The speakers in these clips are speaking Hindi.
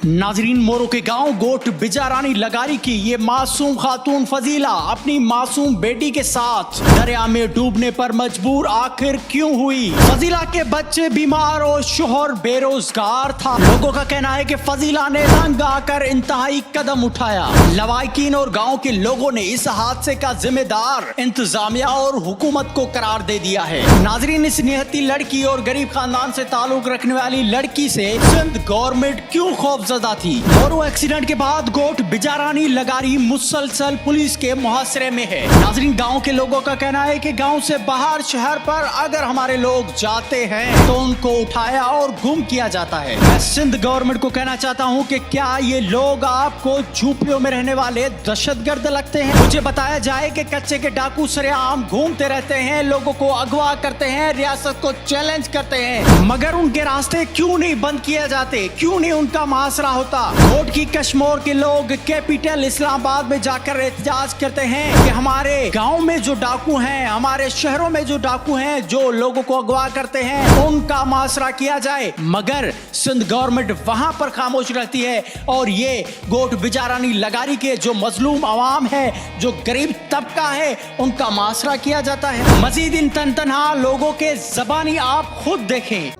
नाजरीन, मोरो के गांव गोट बिजारानी लगारी की ये मासूम खातून फजीला अपनी मासूम बेटी के साथ दरिया में डूबने पर मजबूर आखिर क्यों हुई? फजीला के बच्चे बीमार और शोहर बेरोजगार था। लोगों का कहना है कि फजीला ने तंग आकर इंतहाई कदम उठाया। लवाकिन और गांव के लोगों ने इस हादसे का जिम्मेदार इंतजामिया और हुकूमत को करार दे दिया है। नाजरीन, इस निहत्ती लड़की और गरीब खानदान से ताल्लुक रखने वाली लड़की से सिंध गवर्नमेंट क्यों खौफजदा थी? मोरो एक्सीडेंट के बाद गोट बिजारानी लगारी मुसलसल पुलिस के मुहासरे में है। नाजरीन, गांव के लोगों का कहना है कि गांव से बाहर शहर पर अगर हमारे लोग जाते हैं तो उनको उठाया और गुम किया जाता है। मैं सिंध गवर्नमेंट को कहना चाहता हूं कि क्या ये लोग आपको झोपड़ियों में रहने वाले दहशतगर्द लगते हैं? मुझे बताया जाए कि कच्चे के डाकू सरेआम घूमते रहते हैं, लोगों को अगवा करते हैं, रियासत को चैलेंज करते हैं, मगर उनके रास्ते क्यों नहीं बंद किए जाते? क्यों नहीं उनका मुहासरा होता? गोट की कश्मीर के लोग कैपिटल इस्लामाबाद में जाकर एहतजाज करते हैं कि हमारे गांव में जो डाकू हैं, हमारे शहरों में जो डाकू हैं, जो लोगों को अगवा करते हैं, उनका मुहासरा किया जाए। मगर सिंध गवर्नमेंट वहां पर खामोश रहती है और ये गोट बिजारानी लगारी के जो मजलूम आवाम है, जो गरीब तबका है, उनका मुहासरा किया जाता है। मजीद इन तनहा लोगों के जबानी आप खुद देखें।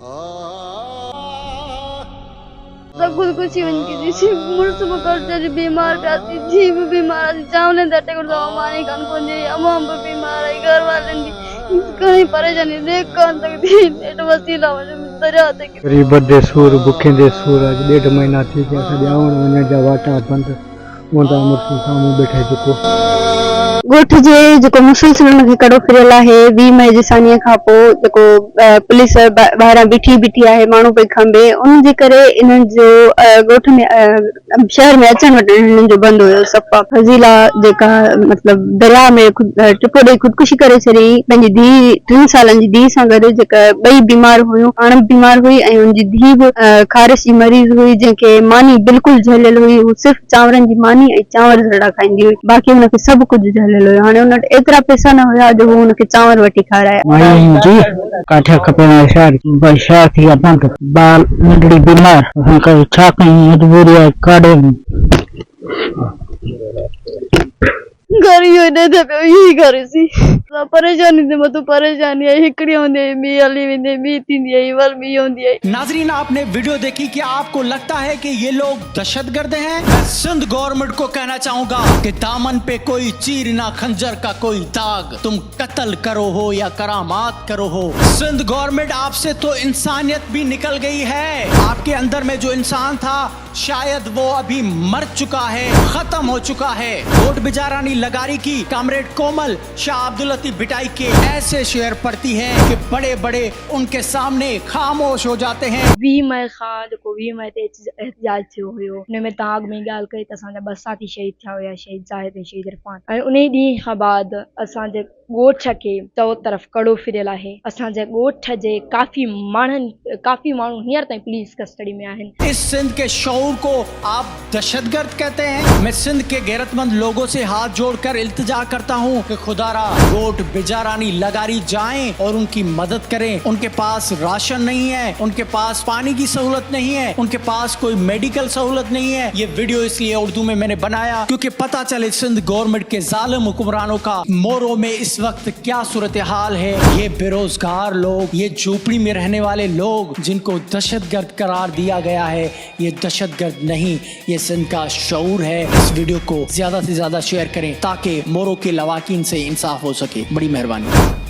सब खुदकुशी बन की थी मुर्स पकड़ बीमार जाती जी बीमार चावले दटे कर दवा माने कान को जे अमम बीमार है घर वाले दी कहीं परेशानी देख कान तक दी नेट वसीला दरिया तक गरीब दे सूर भुखे दे सूर आज 1.5 महीना थी के सॼा वञण जा वाटा बंद ओंदा मुर्स सामू बैठे जेको गोठ जे जेको मुसलसल खे कड़ो फिरियल आहे 20 मई जे सानीअ खां पोइ जेको पुलिस ॿाहिरां बीठी आहे माण्हू पई खंबे, उन जे करे इन्हनि जो गोठ में शहर में अचण वञण हिननि जो बंदि हुयो। सफ़ा फज़ीला जेका मतलब दरिया में टिपो ॾेई ख़ुदकुशी करे छॾी। पंहिंजी धीउ 3 सालनि जी धीउ सां गॾु जेका ॿई बीमार हुयूं, पाण बीमार हुई ऐं हुनजी धीउ बि ख़ारिश जी मरीज़ हुई, जंहिंखे मानी बिल्कुलु झलियल हुई। हू सिर्फ़ु चांवरनि जी मानी ऐं चांवर ज़रा खाईंदी हुई, बाक़ी हुनखे सभु कुझु झलियल हुयो। हाणे हुन वटि एतिरा पैसा न हुया जो हू हुनखे चांवर वठी खाराया। काठे खपे शहर थी बंद बाल नंढड़ी बीमार छा कयूं, मजबूरी आहे काॾे घर इहो ई ॾे पियो, इहो ई घर सी परेशानी ते मथां परेशानी आहे। हिकिड़ी हूंदी आहे ॿी हली वेंदी, ॿी थींदी आहे, वरी ॿी हूंदी आहे। नाजरीन, आपने वीडियो देखी, क्या आपको लगता है कि ये लोग दहशतगर्द हैं? मैं सिंध गवर्नमेंट को कहना चाहूंगा कि दामन पे कोई चीर ना खंजर का कोई दाग, तुम कत्ल करो हो या करामात करो हो, सिंध गवर्नमेंट आपसे तो इंसानियत भी निकल गई है। आपके अंदर में जो इंसान था शायद वो अभी मर चुका है, खत्म हो चुका है। गोट बिजारानी लगारी की कामरेड कोमल शाह अब्दुल लतीफ बिटाई के ऐसे शेर पड़ती है कि बड़े बड़े उनके सामने खामोश हो जाते हैं। 20 मई खां जेको 20 मई ते एहतजाज थियो हुयो, हुन में तव्हां अॻु में ॻाल्हि कई त असांजा 2 साथी शहीद थिया हुया, शहीद ज़ाहिद ऐं शहीद इरफान। ऐं उन ॾींहं खां बाद असांजे ॻोठ खे चओ तरफ़ कड़ो फिरियल आहे। असांजे ॻोठ जे काफ़ी माण्हू हींअर ताईं पुलिस कस्टडी में आहिनि। इस सिंध के शऊर को आप दहशतगर्द कहते हैं? मैं सिंध के गैरतमंद लोगों से हाथ जोड़कर इल्तिजा करता हूँ कि खुदारा गोट बिजारानी लगारी जाएं और उनकी मदद करें। उनके पास राशन नहीं है, उनके पास पानी की सहूलत नहीं है, उनके पास कोई मेडिकल सहूलत नहीं है। ये वीडियो इसलिए उर्दू में मैंने बनाया क्योंकि पता चले सिंध गवर्नमेंट के जालिम हुक्मरानों का मोरो में इस वक्त क्या सूरत हाल है। ये बेरोजगार लोग, ये झोपड़ी में रहने वाले लोग जिनको दहशतगर्द करार दिया गया है, ये दहशतगर्द नहीं, ये सिंध का शऊर है। इस वीडियो को ज्यादा से ज्यादा शेयर करें ताकि मोरो के लवाकिन से इंसाफ हो सके। बड़ी मेहरबानी।